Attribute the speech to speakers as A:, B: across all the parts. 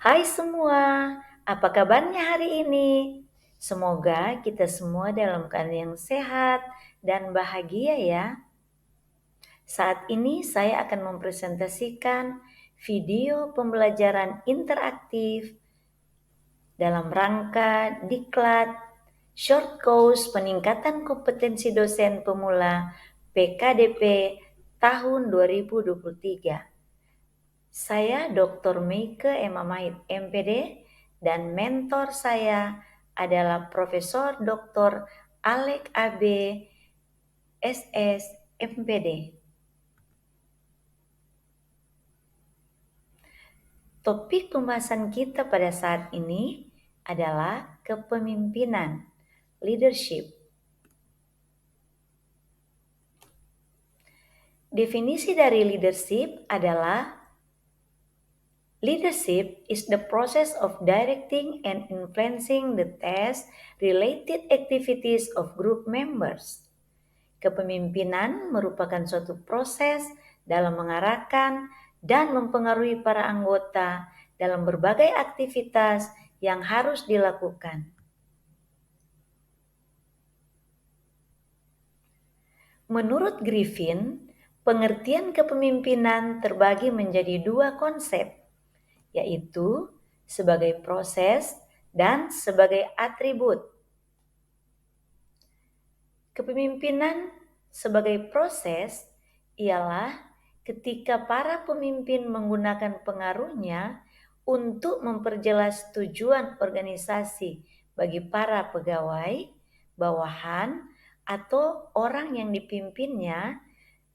A: Hai semua, apa kabarnya hari ini? Semoga kita semua dalam keadaan yang sehat dan bahagia ya. Saat ini saya akan mempresentasikan video pembelajaran interaktif dalam rangka Diklat Short Course Peningkatan Kompetensi Dosen Pemula PKDP tahun 2023. Saya Dr. Meike Emma Mahid MPD dan mentor saya adalah Profesor Dr. Alek AB SS MPD. Topik pembahasan kita pada saat ini adalah kepemimpinan, leadership. Definisi dari leadership adalah leadership is the process of directing and influencing the task-related activities of group members. Kepemimpinan merupakan suatu proses dalam mengarahkan dan mempengaruhi para anggota dalam berbagai aktivitas yang harus dilakukan. Menurut Griffin, pengertian kepemimpinan terbagi menjadi dua konsep, yaitu sebagai proses dan sebagai atribut. Kepemimpinan sebagai proses ialah ketika para pemimpin menggunakan pengaruhnya untuk memperjelas tujuan organisasi bagi para pegawai, bawahan, atau orang yang dipimpinnya,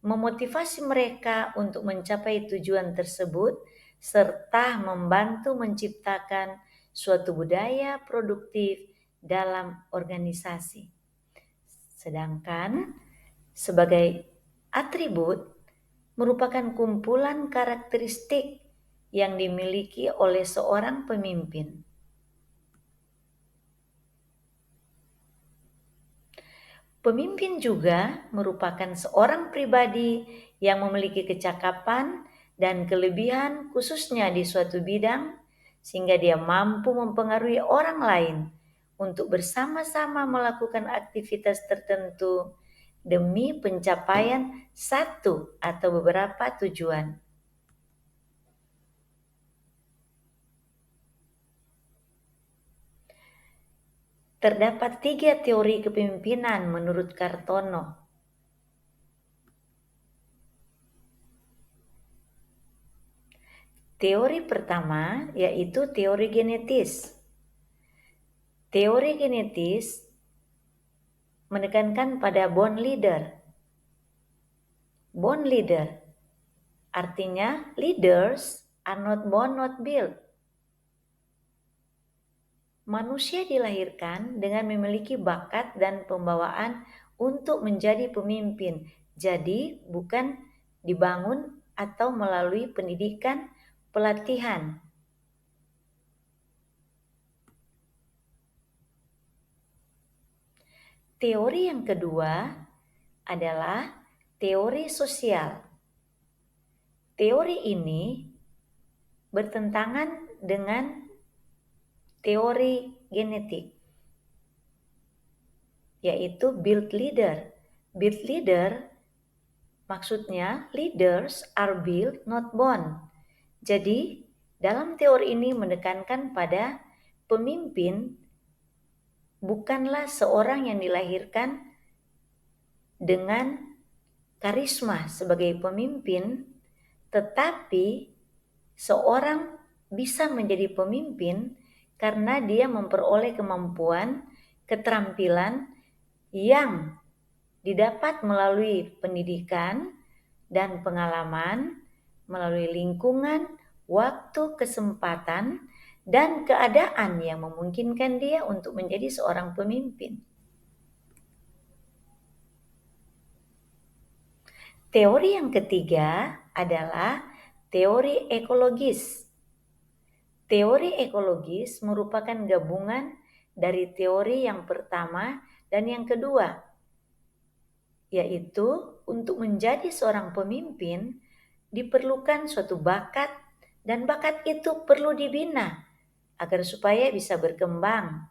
A: memotivasi mereka untuk mencapai tujuan tersebut, serta membantu menciptakan suatu budaya produktif dalam organisasi. Sedangkan sebagai atribut merupakan kumpulan karakteristik yang dimiliki oleh seorang pemimpin. Pemimpin juga merupakan seorang pribadi yang memiliki kecakapan dan kelebihan khususnya di suatu bidang sehingga dia mampu mempengaruhi orang lain untuk bersama-sama melakukan aktivitas tertentu demi pencapaian satu atau beberapa tujuan. Terdapat 3 teori kepemimpinan menurut Kartono. Teori pertama yaitu teori genetis. Teori genetis menekankan pada born leader. Born leader artinya leaders are not born, not built. Manusia dilahirkan dengan memiliki bakat dan pembawaan untuk menjadi pemimpin. Jadi bukan dibangun atau melalui pendidikan pelatihan. Teori yang kedua adalah teori sosial. Teori ini bertentangan dengan teori genetik, yaitu built leader. Built leader maksudnya leaders are built, not born. Jadi dalam teori ini menekankan pada pemimpin bukanlah seorang yang dilahirkan dengan karisma sebagai pemimpin, tetapi seorang bisa menjadi pemimpin karena dia memperoleh kemampuan, keterampilan yang didapat melalui pendidikan dan pengalaman, melalui lingkungan, waktu, kesempatan, dan keadaan yang memungkinkan dia untuk menjadi seorang pemimpin. Teori yang ketiga adalah teori ekologis. Teori ekologis merupakan gabungan dari teori yang pertama dan yang kedua, yaitu untuk menjadi seorang pemimpin diperlukan suatu bakat Dan bakat itu perlu dibina agar supaya bisa berkembang.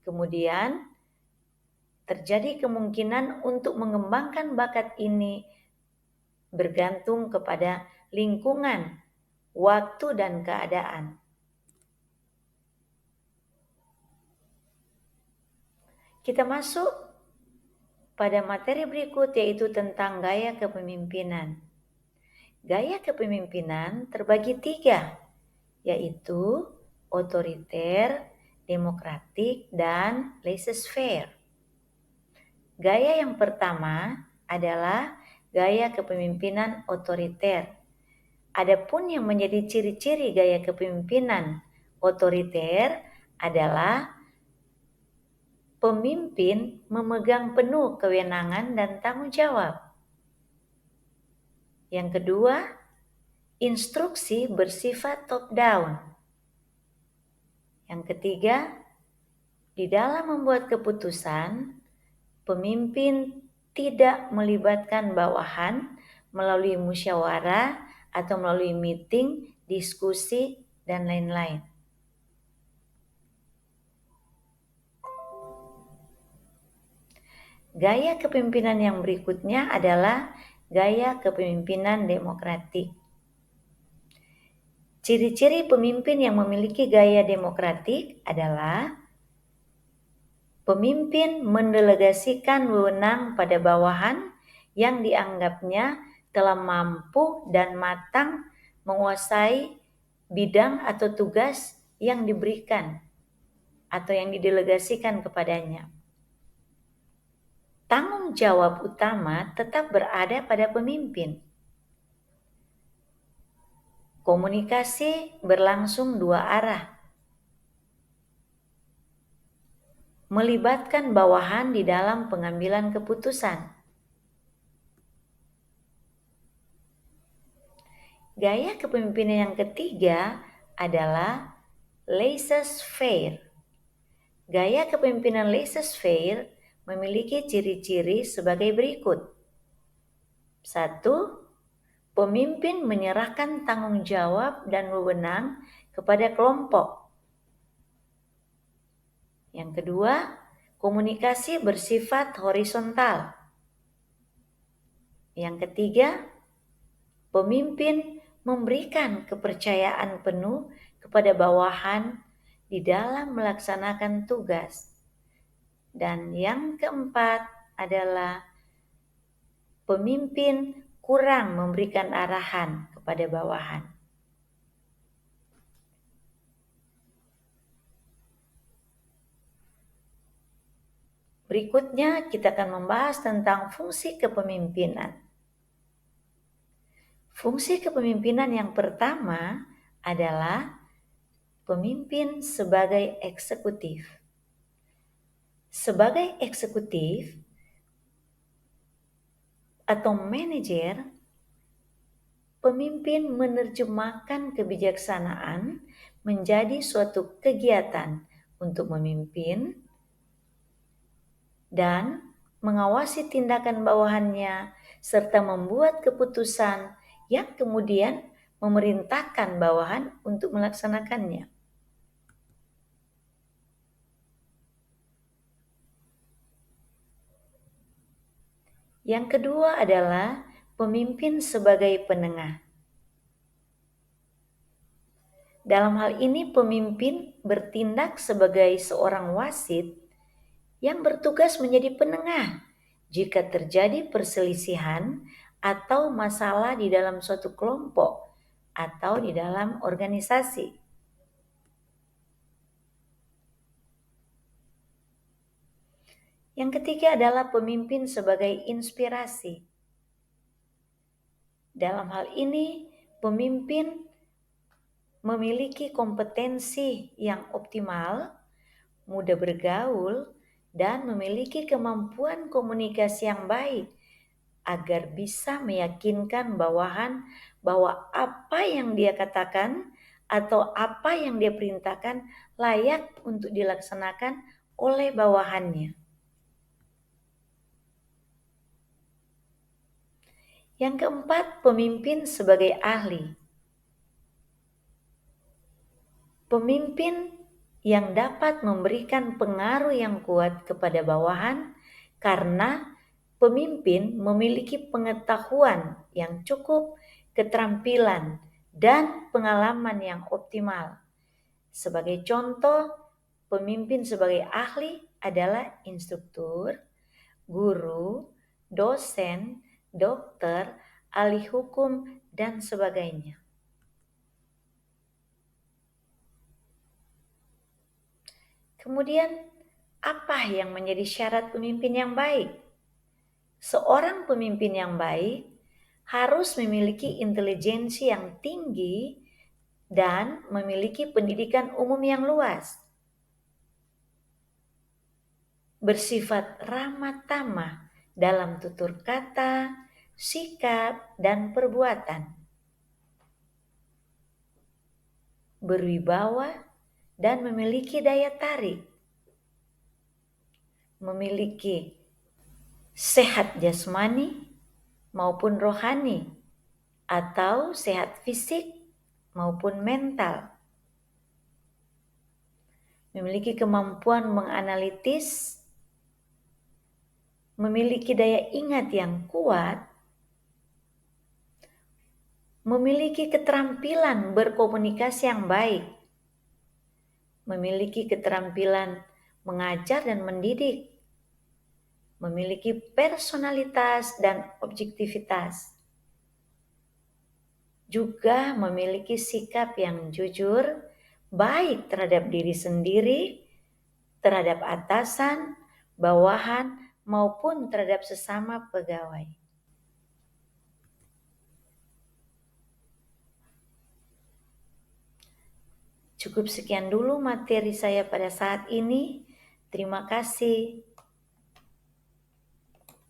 A: Kemudian terjadi kemungkinan untuk mengembangkan bakat ini bergantung kepada lingkungan, waktu, dan keadaan. Kita masuk pada materi berikut, yaitu tentang gaya kepemimpinan. Gaya kepemimpinan terbagi 3, yaitu otoriter, demokratik, dan laissez-faire. Gaya yang pertama adalah gaya kepemimpinan otoriter. Adapun yang menjadi ciri-ciri gaya kepemimpinan otoriter adalah pemimpin memegang penuh kewenangan dan tanggung jawab. Yang kedua, instruksi bersifat top-down. Yang ketiga, di dalam membuat keputusan, pemimpin tidak melibatkan bawahan melalui musyawarah atau melalui meeting, diskusi, dan lain-lain. Gaya kepemimpinan yang berikutnya adalah gaya kepemimpinan demokratik. Ciri-ciri pemimpin yang memiliki gaya demokratik adalah pemimpin mendelegasikan wewenang pada bawahan yang dianggapnya telah mampu dan matang menguasai bidang atau tugas yang diberikan atau yang didelegasikan kepadanya. Tanggung jawab utama tetap berada pada pemimpin. Komunikasi berlangsung 2 arah. Melibatkan bawahan di dalam pengambilan keputusan. Gaya kepemimpinan yang ketiga adalah laissez-faire. Gaya kepemimpinan laissez-faire memiliki ciri-ciri sebagai berikut. 1. Pemimpin menyerahkan tanggung jawab dan wewenang kepada kelompok. Yang kedua, komunikasi bersifat horizontal. Yang ketiga, pemimpin memberikan kepercayaan penuh kepada bawahan di dalam melaksanakan tugas. Dan yang keempat adalah pemimpin kurang memberikan arahan kepada bawahan. Berikutnya kita akan membahas tentang fungsi kepemimpinan. Fungsi kepemimpinan yang pertama adalah pemimpin sebagai eksekutif. Sebagai eksekutif atau manajer, pemimpin menerjemahkan kebijaksanaan menjadi suatu kegiatan untuk memimpin dan mengawasi tindakan bawahannya serta membuat keputusan yang kemudian memerintahkan bawahan untuk melaksanakannya. Yang kedua adalah pemimpin sebagai penengah. Dalam hal ini pemimpin bertindak sebagai seorang wasit yang bertugas menjadi penengah jika terjadi perselisihan atau masalah di dalam suatu kelompok atau di dalam organisasi. Yang ketiga adalah pemimpin sebagai inspirasi. Dalam hal ini, pemimpin memiliki kompetensi yang optimal, mudah bergaul, dan memiliki kemampuan komunikasi yang baik agar bisa meyakinkan bawahan bahwa apa yang dia katakan atau apa yang dia perintahkan layak untuk dilaksanakan oleh bawahannya. Yang keempat, pemimpin sebagai ahli. Pemimpin yang dapat memberikan pengaruh yang kuat kepada bawahan karena pemimpin memiliki pengetahuan yang cukup, keterampilan, dan pengalaman yang optimal. Sebagai contoh, pemimpin sebagai ahli adalah instruktur, guru, dosen, dokter, ahli hukum, dan sebagainya. Kemudian, apa yang menjadi syarat pemimpin yang baik? Seorang pemimpin yang baik harus memiliki intelijensi yang tinggi dan memiliki pendidikan umum yang luas. Bersifat ramah tamah dalam tutur kata, sikap, dan perbuatan. Berwibawa dan memiliki daya tarik. Memiliki sehat jasmani maupun rohani, atau sehat fisik maupun mental. Memiliki kemampuan menganalitis, memiliki daya ingat yang kuat, memiliki keterampilan berkomunikasi yang baik, memiliki keterampilan mengajar dan mendidik, memiliki personalitas dan objektivitas, juga memiliki sikap yang jujur, baik terhadap diri sendiri, terhadap atasan, bawahan, maupun terhadap sesama pegawai. Cukup sekian dulu materi saya pada saat ini. Terima kasih.